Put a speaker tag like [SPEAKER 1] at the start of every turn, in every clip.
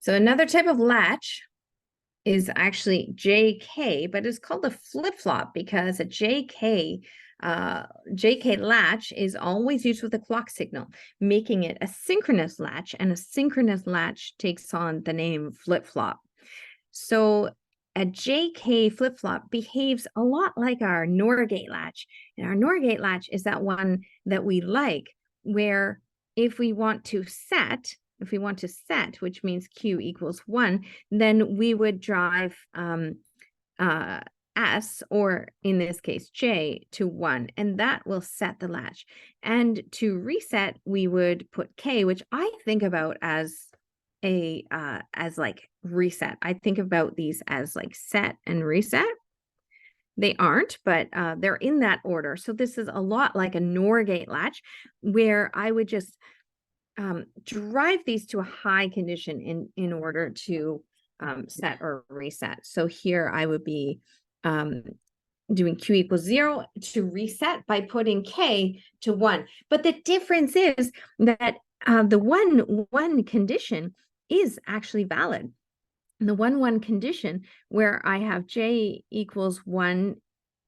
[SPEAKER 1] So another type of latch is actually JK, but it's called a flip-flop because a JK latch is always used with a clock signal, making it a synchronous latch, and a synchronous latch takes on the name flip-flop. So a JK flip-flop behaves a lot like our NOR gate latch. And our NOR gate latch is that one that we like, where if we want to set, which means Q equals 1, then we would drive S, or in this case, J, to 1, and that will set the latch. And to reset, we would put K, which I think about as like reset. I think about these as like set and reset. They aren't, but they're in that order. So this is a lot like a NOR gate latch, where I would just drive these to a high condition in order to set or reset. So here I would be doing Q equals 0 to reset by putting K to 1. But the difference is that the one condition is actually valid. The 1 condition where I have J equals 1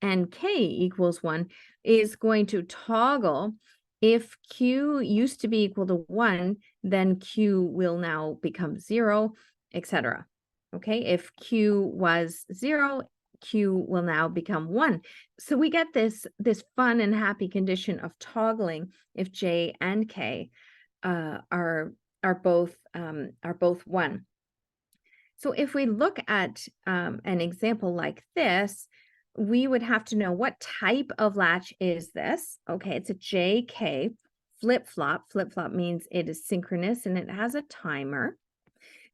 [SPEAKER 1] and K equals 1 is going to toggle. If Q used to be equal to 1, then Q will now become 0, etc. Okay, if Q was 0, Q will now become 1. So we get this fun and happy condition of toggling if J and K are both 1. So if we look at an example like this, we would have to know what type of latch is this. Okay, it's a JK flip-flop. Flip-flop means it is synchronous and it has a timer.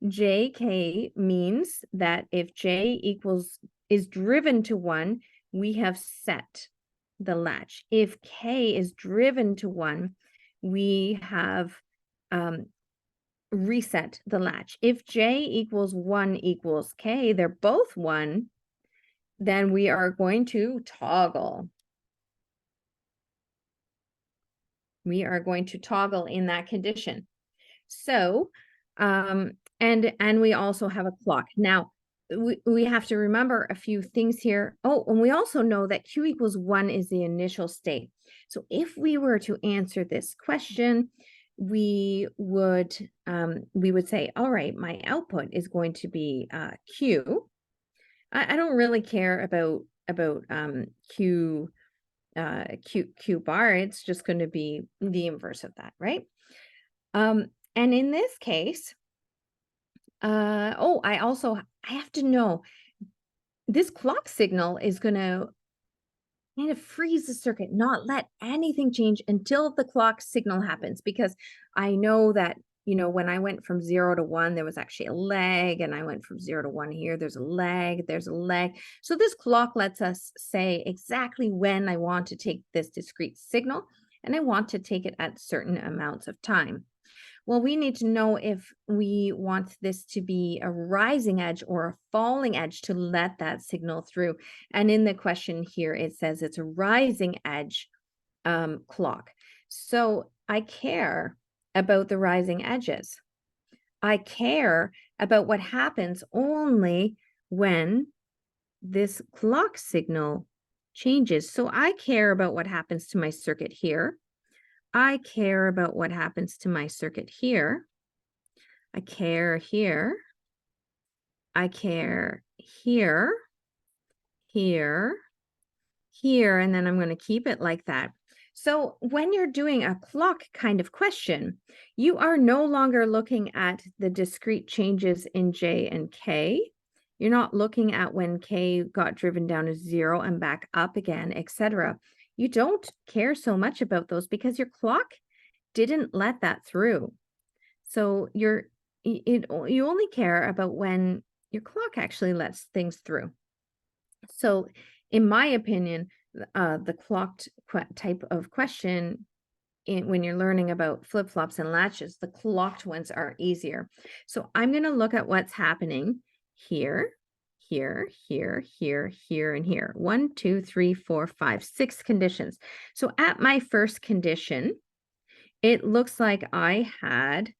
[SPEAKER 1] JK means that if J is driven to 1, we have set the latch. If K is driven to 1, we have reset the latch. If J equals 1 equals K, they're both 1, then we are going to toggle. We are going to toggle in that condition. So, and we also have a clock. Now, we have to remember a few things here. Oh, and we also know that Q equals 1 is the initial state. So if we were to answer this question, we would say, all right, my output is going to be Q. I don't really care about Q bar. It's just going to be the inverse of that, right? And in this case, I have to know this clock signal is going to kind of freeze the circuit, not let anything change until the clock signal happens, because I know that, when I went from 0 to 1, there was actually a lag, and I went from 0 to 1 here, there's a lag. So this clock lets us say exactly when I want to take this discrete signal, and I want to take it at certain amounts of time. Well, we need to know if we want this to be a rising edge or a falling edge to let that signal through. And in the question here, it says it's a rising edge clock. So I care about the rising edges. I care about what happens only when this clock signal changes. So I care about what happens to my circuit here. I care about what happens to my circuit here. I care here. I care here, here, here, and then I'm going to keep it like that. So when you're doing a clock kind of question, you are no longer looking at the discrete changes in J and K. You're not looking at when K got driven down to 0 and back up again, etc. You don't care so much about those because your clock didn't let that through. So you only care about when your clock actually lets things through. So in my opinion, the clocked type of question, when you're learning about flip-flops and latches, the clocked ones are easier. So I'm going to look at what's happening here, here, here, here, here, and here. 1, 2, 3, 4, 5, 6 conditions. So at my first condition, it looks like I had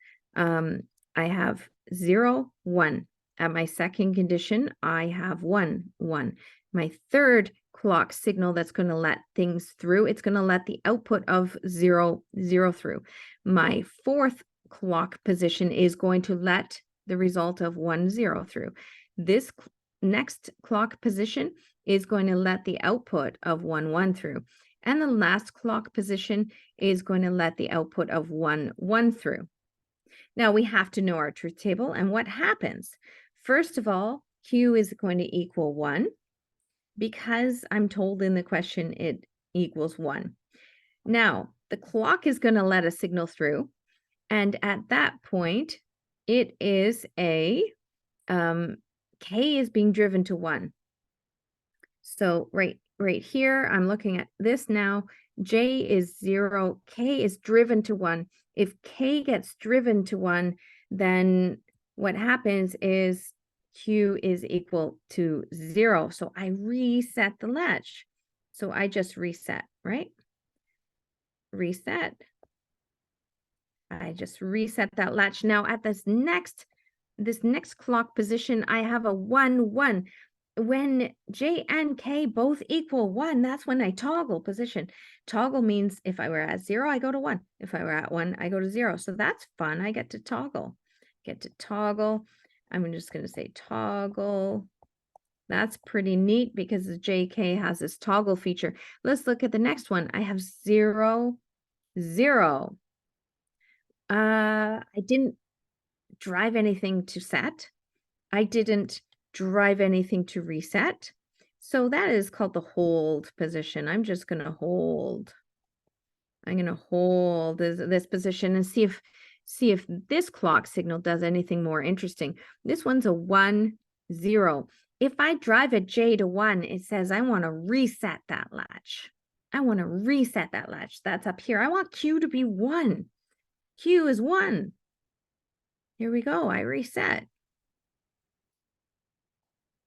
[SPEAKER 1] I have 0, 1. At my second condition, I have 1, 1. My third clock signal that's going to let things through, it's going to let the output of 0, 0 through. My fourth clock position is going to let the result of 1, 0 through. This next clock position is going to let the output of 1, 1 through. And the last clock position is going to let the output of 1, 1 through. Now we have to know our truth table and what happens. First of all, Q is going to equal 1 because I'm told in the question it equals 1. Now, the clock is going to let a signal through, and at that point, it is K is being driven to 1. So right here, I'm looking at this now. J is 0, K is driven to 1. If K gets driven to 1, then what happens is Q is equal to 0. So I reset the latch. So I just reset, right? Reset. I just reset that latch. Now at this next clock position, I have a 1, 1. When J and K both equal 1, that's when I toggle position. Toggle means if I were at 0, I go to 1. If I were at 1, I go to 0. So that's fun. I get to toggle. I'm just going to say toggle. That's pretty neat because the JK has this toggle feature. Let's look at the next one. I have 0, 0. I didn't drive anything to set. I didn't drive anything to reset. So that is called the hold position. I'm just going to hold. I'm going to hold this position and see if this clock signal does anything more interesting. This one's a 1, 0. If I drive a J to 1, it says I want to reset that latch. I want to reset that latch. That's up here. I want Q to be 1. Q is 1. Here we go. I reset.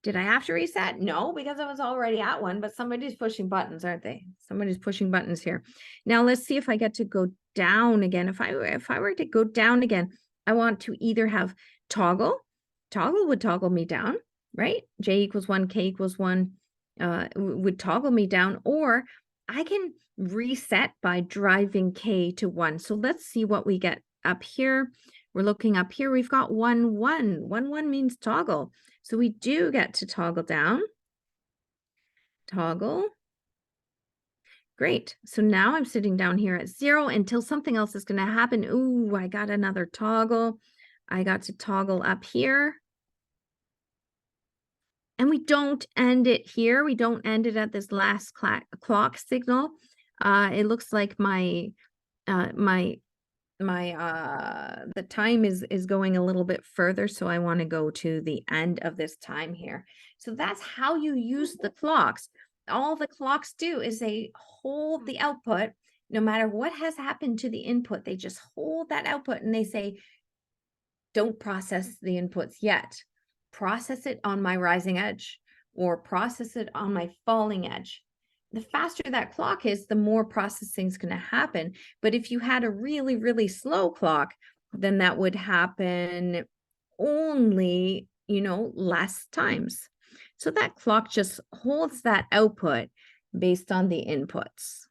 [SPEAKER 1] Did I have to reset? No, because I was already at 1, but somebody's pushing buttons, aren't they? Somebody's pushing buttons here. Now let's see if I get to go down again. If I were to go down again, I want to either have toggle. Toggle would toggle me down, right? J equals 1, K equals 1 would toggle me down, or I can reset by driving K to 1. So let's see what we get up here. We're looking up here. We've got 1, 1. 1, 1 means toggle. So we do get to toggle down. Toggle. Great. So now I'm sitting down here at 0 until something else is going to happen. Ooh, I got another toggle. I got to toggle up here. And we don't end it here. We don't end it at this last clock signal. It looks like the time is going a little bit further, so I want to go to the end of this time here. So that's how you use the clocks. All the clocks do is they hold the output. No matter what has happened to the input, they just hold that output and they say, don't process the inputs yet. Process it on my rising edge or process it on my falling edge. The faster that clock is, the more processing is going to happen. But if you had a really, really slow clock, then that would happen only, less times. So that clock just holds that output based on the inputs.